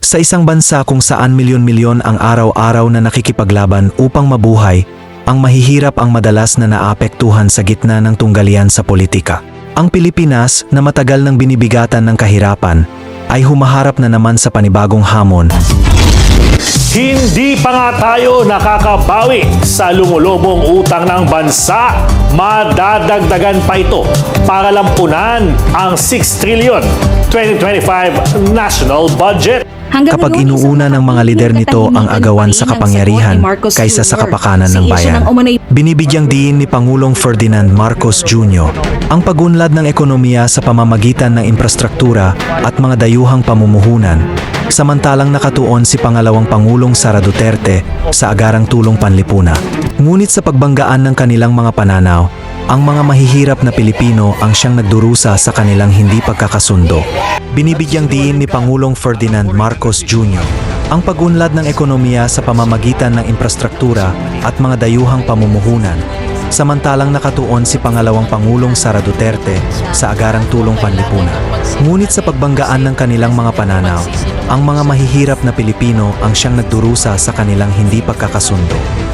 Sa isang bansa kung saan milyon-milyon ang araw-araw na nakikipaglaban upang mabuhay, ang mahihirap ang madalas na naapektuhan sa gitna ng tunggalian sa politika. Ang Pilipinas, na matagal nang binibigatan ng kahirapan, ay humaharap na naman sa panibagong hamon. Hindi pa nga tayo nakakabawi sa lumulubong utang ng bansa. Madadagdagan pa ito para lampunan ang 6 trillion 2025 national budget. Kapag inuuna ng mga lider nito ang agawan sa kapangyarihan kaysa sa kapakanan ng bayan, binibigyang diin ni Pangulong Ferdinand Marcos Jr. ang pagunlad ng ekonomiya sa pamamagitan ng infrastruktura at mga dayuhang pamumuhunan, samantalang nakatuon si pangalawang Pangulong Sara Duterte sa agarang tulong panlipunan. Ngunit sa pagbanggaan ng kanilang mga pananaw, ang mga mahihirap na Pilipino ang siyang nagdurusa sa kanilang hindi pagkakasundo. Binibigyang diin ni Pangulong Ferdinand Marcos Jr. ang pagunlad ng ekonomiya sa pamamagitan ng infrastruktura at mga dayuhang pamumuhunan, samantalang nakatuon si pangalawang Pangulong Sara Duterte sa agarang tulong panlipunan. Ngunit sa pagbanggaan ng kanilang mga pananaw, ang mga mahihirap na Pilipino ang siyang nagdurusa sa kanilang hindi pagkakasundo.